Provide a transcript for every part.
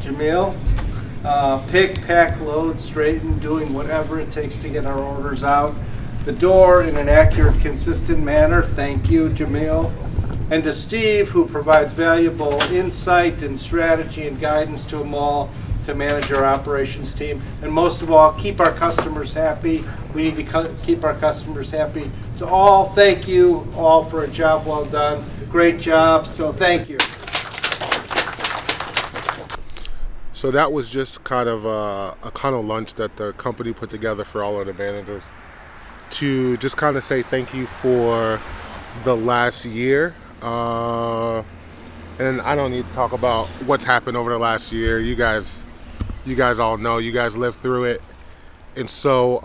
Jamil. Pick, pack, load, straighten, doing whatever it takes to get our orders out the door in an accurate, consistent manner. Thank you, Jamil. And to Steve, who provides valuable insight and strategy and guidance to them all to manage our operations team. And most of all, keep our customers happy. We need to keep our customers happy. To all, thank you all for a job well done. Great job, so thank you. So that was just kind of a kind of lunch that the company put together for all of the managers to just kind of say thank you for the last year. And I don't need to talk about what's happened over the last year. You guys all know. You guys lived through it. And so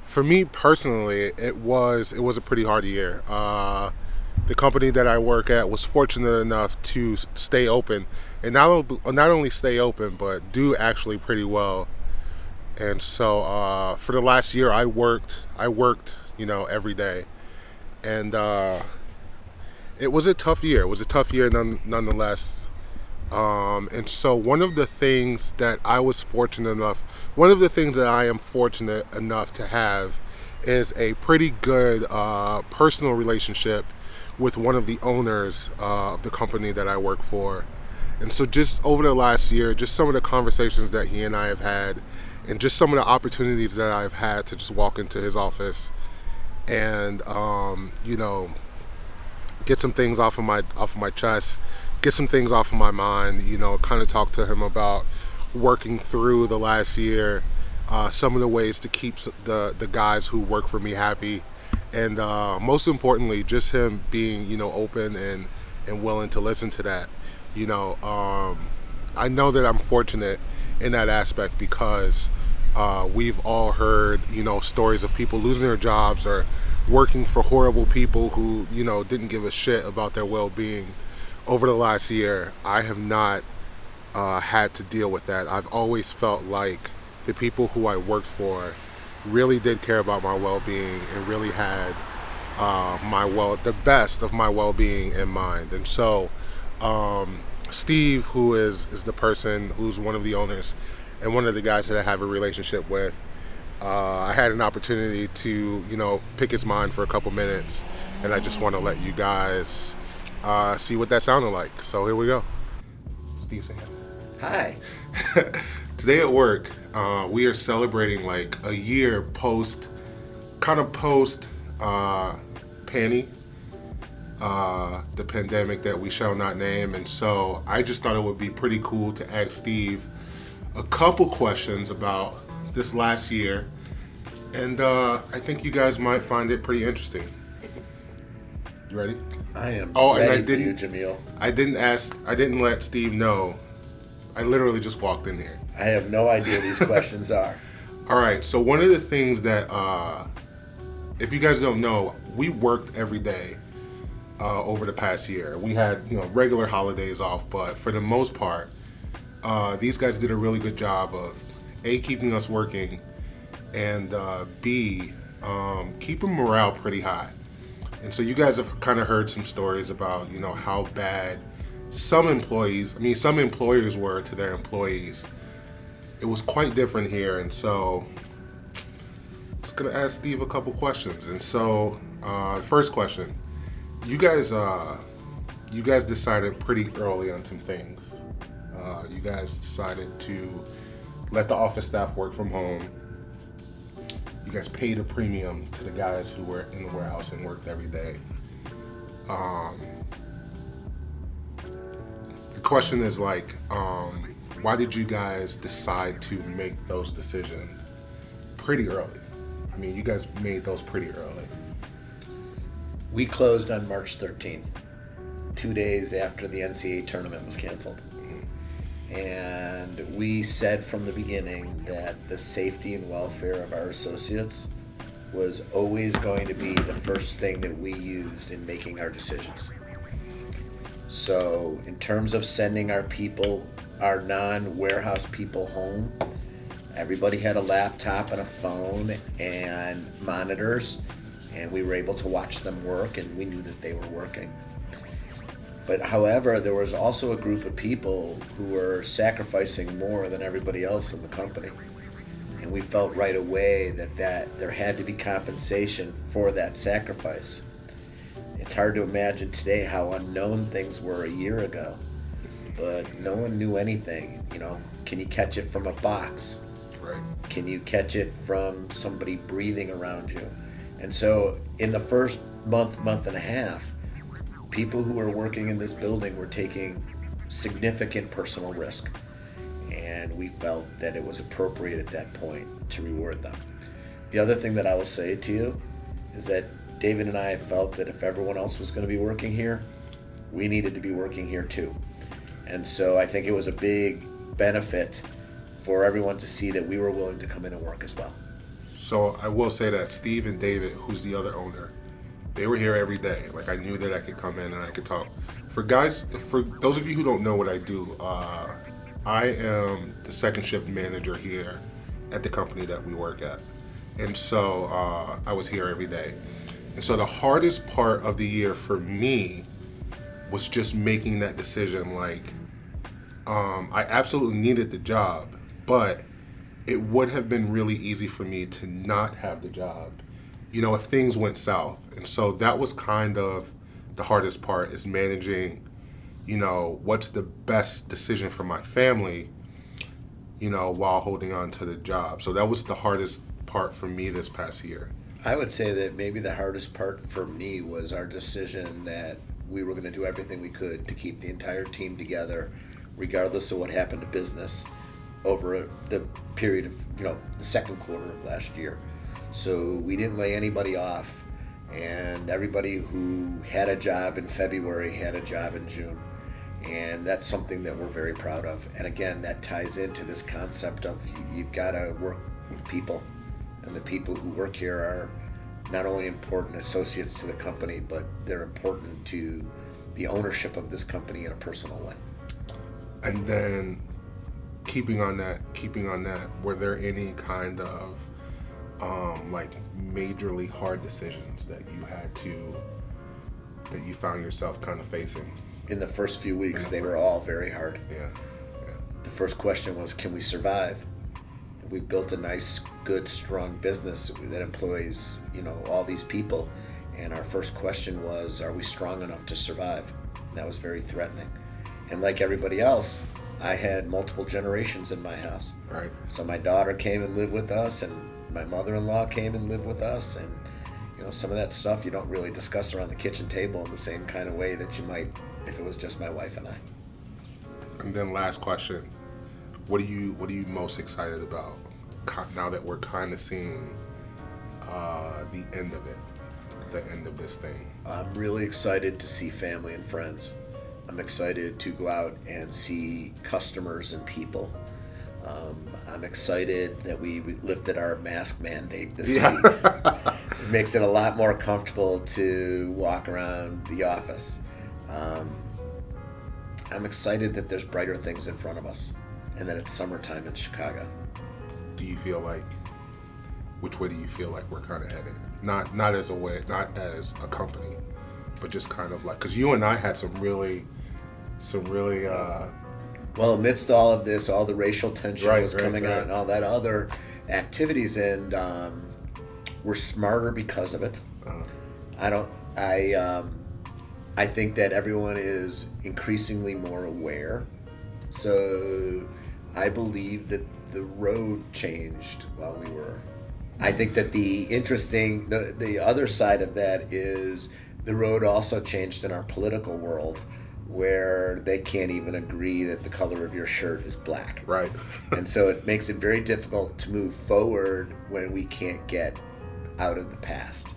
for me personally, it was a pretty hard year. The company that I work at was fortunate enough to stay open, and not only stay open, but do actually pretty well. And so for the last year, I worked, every day, and it was a tough year. It was a tough year nonetheless. And so one of the things that I am fortunate enough to have is a pretty good personal relationship with one of the owners of the company that I work for. And so just over the last year, just some of the conversations that he and I have had, and just some of the opportunities that I've had to just walk into his office and get some things off of my chest, get some things off of my mind, kind of talk to him about working through the last year, some of the ways to keep the guys who work for me happy, and most importantly, just him being, open and willing to listen to that. I know that I'm fortunate in that aspect because we've all heard, stories of people losing their jobs or working for horrible people who, didn't give a shit about their well-being. Over the last year, I have not had to deal with that. I've always felt like the people who I worked for really did care about my well-being and really had the best of my well-being in mind. And so Steve, who is the person who's one of the owners and one of the guys that I have a relationship with, I had an opportunity to pick his mind for a couple minutes, and I just want to let you guys see what that sounded like. So here we go. Steve, say hi. Today at work, we are celebrating like a year post Panny, the pandemic that we shall not name. And so I just thought it would be pretty cool to ask Steve a couple questions about this last year. And I think you guys might find it pretty interesting. You ready? I am ready for you, Jamil. I didn't let Steve know. I literally just walked in here. I have no idea what these questions are. All right, so one of the things that, if you guys don't know, we worked every day over the past year. We had, regular holidays off, but for the most part, these guys did a really good job of A, keeping us working, and B, keeping morale pretty high. And so you guys have kind of heard some stories about, how bad some employers were to their employees. It was quite different here. And so I'm just going to ask Steve a couple questions. And so first question, you guys decided pretty early on some things. You guys decided to let the office staff work from home. You guys paid a premium to the guys who were in the warehouse and worked every day. The question is why did you guys decide to make those decisions pretty early? I mean, you guys made those pretty early. We closed on March 13th, 2 days after the NCAA tournament was canceled. And we said from the beginning that the safety and welfare of our associates was always going to be the first thing that we used in making our decisions. So in terms of sending our people, our non-warehouse people home, everybody had a laptop and a phone and monitors, and we were able to watch them work, and we knew that they were working. But however, there was also a group of people who were sacrificing more than everybody else in the company. And we felt right away that there had to be compensation for that sacrifice. It's hard to imagine today how unknown things were a year ago, but no one knew anything. You know, can you catch it from a box? Right. Can you catch it from somebody breathing around you? And so in the first month and a half, people who were working in this building were taking significant personal risk. And we felt that it was appropriate at that point to reward them. The other thing that I will say to you is that David and I felt that if everyone else was going to be working here, we needed to be working here too. And so I think it was a big benefit for everyone to see that we were willing to come in and work as well. So I will say that Steve and David, who's the other owner, they were here every day. Like, I knew that I could come in and I could talk. For those of you who don't know what I do, I am the second shift manager here at the company that we work at. And so I was here every day. And so the hardest part of the year for me was just making that decision. Like, I absolutely needed the job, but it would have been really easy for me to not have the job, you know, if things went south. And so that was kind of the hardest part, is managing, you know, what's the best decision for my family, you know, while holding on to the job. So that was the hardest part for me this past year. I would say that maybe the hardest part for me was our decision that we were going to do everything we could to keep the entire team together, regardless of what happened to business over the period of, you know, the second quarter of last year. So we didn't lay anybody off, and everybody who had a job in February had a job in June. And that's something that we're very proud of. And again, that ties into this concept of you've got to work with people. And the people who work here are not only important associates to the company, but they're important to the ownership of this company in a personal way. And then keeping on that, were there any kind of like majorly hard decisions that you found yourself kind of facing? In the first few weeks, they were all very hard. Yeah. The first question was, can we survive? We built a nice, good, strong business that employs, you know, all these people. And our first question was, are we strong enough to survive? And that was very threatening. And like everybody else, I had multiple generations in my house. Right. So my daughter came and lived with us, and my mother-in-law came and lived with us. And, you know, some of that stuff you don't really discuss around the kitchen table in the same kind of way that you might if it was just my wife and I. And then last question, what are you most excited about now that we're kind of seeing the end of it, the end of this thing? I'm really excited to see family and friends. I'm excited to go out and see customers and people. I'm excited that we lifted our mask mandate this week. It makes it a lot more comfortable to walk around the office. I'm excited that there's brighter things in front of us and that it's summertime in Chicago. Which way do you feel like we're kind of headed? Not as a company, but just kind of like, because you and I had some really well, amidst all of this, all the racial tension was coming out and all that other activities, and we're smarter because of it. I think that everyone is increasingly more aware. So I believe that the road changed while we were. I think that the other side of that is the road also changed in our political world, where they can't even agree that the color of your shirt is black. Right. And so it makes it very difficult to move forward when we can't get out of the past.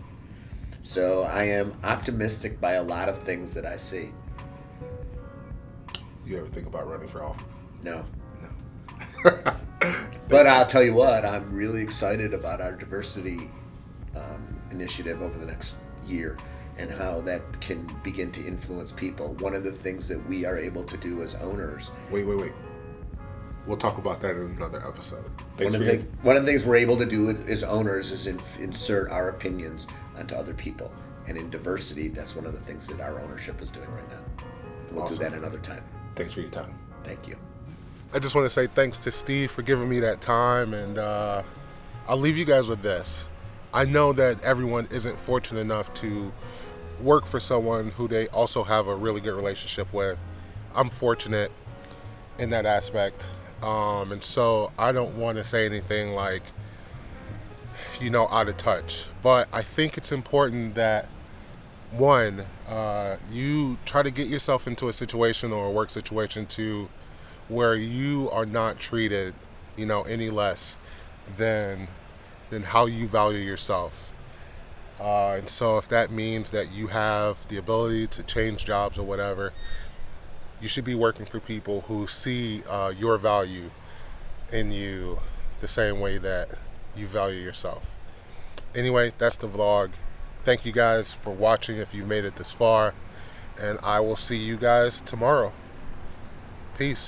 So I am optimistic by a lot of things that I see. You ever think about running for office? No. But I'll tell you what, I'm really excited about our diversity initiative over the next year and how that can begin to influence people. One of the things that we are able to do as owners. Wait. We'll talk about that in another episode. One of the things we're able to do as owners is insert our opinions onto other people. And in diversity, that's one of the things that our ownership is doing right now. we'll do Awesome. that another time. Thanks for your time. Thank you. I just want to say thanks to Steve for giving me that time, and I'll leave you guys with this. I know that everyone isn't fortunate enough to work for someone who they also have a really good relationship with. I'm fortunate in that aspect, and so I don't want to say anything like, out of touch, but I think it's important that one, you try to get yourself into a situation or a work situation to where you are not treated, any less than how you value yourself. And so if that means that you have the ability to change jobs or whatever, you should be working for people who see your value in you the same way that you value yourself. Anyway, that's the vlog. Thank you guys for watching if you made it this far, and I will see you guys tomorrow. Peace.